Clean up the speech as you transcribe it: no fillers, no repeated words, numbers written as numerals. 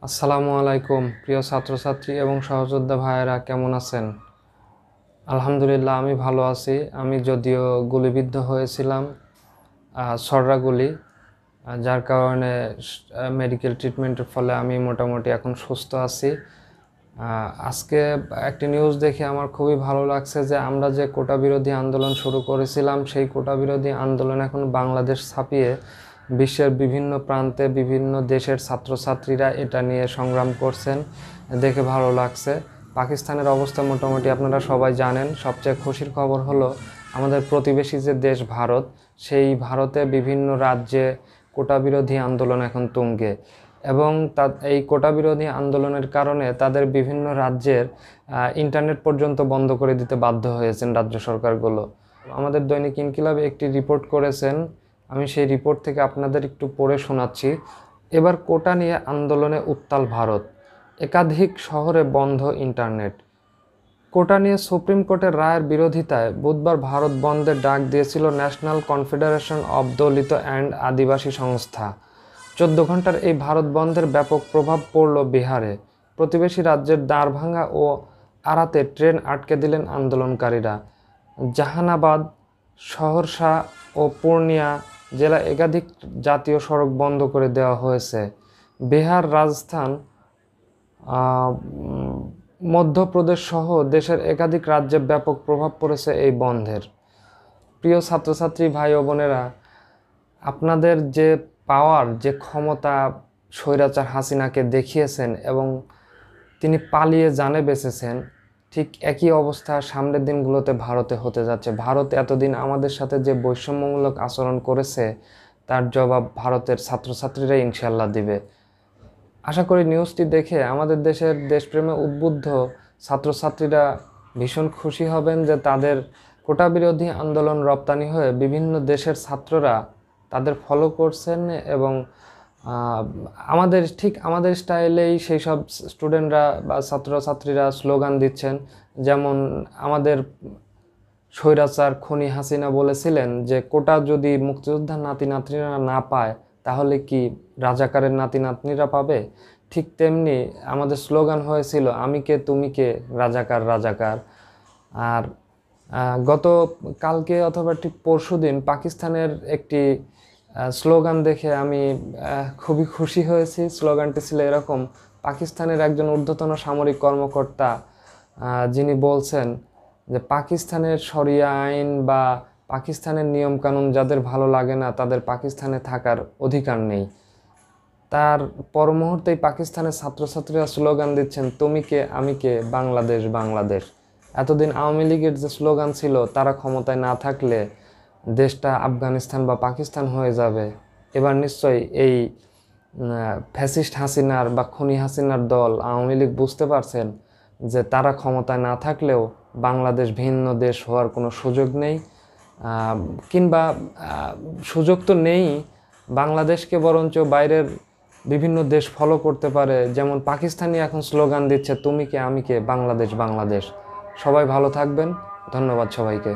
আসসালামু আলাইকুম প্রিয় ছাত্রছাত্রী এবং সহযোদ্ধা ভাইয়েরা, কেমন আছেন? আলহামদুলিল্লাহ, আমি ভালো আছি। আমি যদিও গুলিবিদ্ধ হয়েছিলাম, ছররা গুলি, যার কারণে মেডিকেল ট্রিটমেন্টের ফলে আমি মোটামুটি এখন সুস্থ আছি। আজকে একটি নিউজ দেখে আমার খুবই ভালো লাগছে যে আমরা যে কোটা বিরোধী আন্দোলন শুরু করেছিলাম, সেই কোটা বিরোধী আন্দোলন এখন বাংলাদেশ ছাপিয়ে বিশ্বের বিভিন্ন প্রান্তে বিভিন্ন দেশের ছাত্রছাত্রীরা এটা নিয়ে সংগ্রাম করছেন। দেখে ভালো লাগছে। পাকিস্তানের অবস্থা মোটামুটি আপনারা সবাই জানেন। সবচেয়ে খুশির খবর হলো আমাদের প্রতিবেশী যে দেশ ভারত, সেই ভারতে বিভিন্ন রাজ্যে কোটা বিরোধী আন্দোলন এখন তুঙ্গে, এবং এই কোটা বিরোধী আন্দোলনের কারণে তাদের বিভিন্ন রাজ্যের ইন্টারনেট পর্যন্ত বন্ধ করে দিতে বাধ্য হয়েছেন রাজ্য সরকারগুলো। আমাদের দৈনিক ইনকিলাব একটি রিপোর্ট করেছেন, আমি সেই রিপোর্ট থেকে আপনাদের একটু পড়ে শোনাচ্ছি। এবার কোটা নিয়ে আন্দোলনে উত্তাল ভারত, একাধিক শহরে বন্ধ ইন্টারনেট। কোটা নিয়ে সুপ্রিম কোর্টের রায়ের বিরোধিতায় বুধবার ভারত বন্ধের ডাক দিয়েছিল National Confederation of Dalit and Adivasi সংস্থা। 14 ঘন্টার এই ভারত বন্ধের ব্যাপক প্রভাব পড়ল বিহারে। প্রতিবেশী রাজ্যের দারভাঙ্গা ও আরাতে ট্রেন আটকে দিলেন আন্দোলনকারীরা। জাহানাবাদ, সহরসা ও পূর্ণিয়া জেলা একাধিক জাতীয় সড়ক বন্ধ করে দেওয়া হয়েছে। বিহার, রাজস্থান, মধ্যপ্রদেশ সহ দেশের একাধিক রাজ্যে ব্যাপক প্রভাব পড়েছে এই বন্ধের। প্রিয় ছাত্রছাত্রী ভাই ও বোনেরা, আপনাদের যে পাওয়ার, যে ক্ষমতা স্বৈরাচার হাসিনাকে দেখিয়েছেন এবং তিনি পালিয়ে জানে বেঁচেছেন, ঠিক একই অবস্থা সামনের দিনগুলোতে ভারতে হতে যাচ্ছে। ভারত এতদিন আমাদের সাথে যে বৈষম্যমূলক আচরণ করেছে, তার জবাব ভারতের ছাত্রছাত্রীরা ইনশাল্লাহ দিবে। আশা করি নিউজটি দেখে আমাদের দেশের দেশপ্রেমে উদ্বুদ্ধ ছাত্রছাত্রীরা ভীষণ খুশি হবেন যে তাদের কোটা বিরোধী আন্দোলন রপ্তানি হয়ে বিভিন্ন দেশের ছাত্ররা তাদের ফলো করছেন, এবং আমাদের স্টাইলেই সেই সব স্টুডেন্টরা বা ছাত্রছাত্রীরা স্লোগান দিচ্ছেন। যেমন আমাদের স্বৈরাচার খনি হাসিনা বলেছিলেন যে কোটা যদি মুক্তিযোদ্ধার নাতি নাতনিরা না পায়, তাহলে কি রাজাকারের নাতি নাতনিরা পাবে? ঠিক তেমনি আমাদের স্লোগান হয়েছিল আমি কে তুমি কে, রাজাকার রাজাকার। আর গত কালকে অথবা ঠিক পরশুদিন পাকিস্তানের একটি স্লোগান দেখে আমি খুবই খুশি হয়েছি। স্লোগানটি ছিল এরকম: পাকিস্তানের একজন ঊর্ধ্বতন সামরিক কর্মকর্তা যিনি বলছেন যে পাকিস্তানের শরিয়া আইন বা পাকিস্তানের নিয়মকানুন যাদের ভালো লাগে না, তাদের পাকিস্তানে থাকার অধিকার নেই। তার পর মুহূর্তেই পাকিস্তানের ছাত্রছাত্রীরা স্লোগান দিচ্ছেন তুমি কে আমি কে, বাংলাদেশ বাংলাদেশ। এতদিন আওয়ামী লীগের যে স্লোগান ছিল, তারা ক্ষমতায় না থাকলে দেশটা আফগানিস্তান বা পাকিস্তান হয়ে যাবে, এবার নিশ্চয়ই এই ফ্যাসিস্ট হাসিনার বা খুনি হাসিনার দল আওয়ামী লীগ বুঝতে পারছেন যে তারা ক্ষমতায় না থাকলেও বাংলাদেশ ভিন্ন দেশ হওয়ার কোনো সুযোগ নেই, কিংবা সুযোগ তো নেই, বাংলাদেশকে বরঞ্চ বাইরের বিভিন্ন দেশ ফলো করতে পারে। যেমন পাকিস্তানি এখন স্লোগান দিচ্ছে তুমি কে আমি কে, বাংলাদেশ বাংলাদেশ। সবাই ভালো থাকবেন, ধন্যবাদ সবাইকে।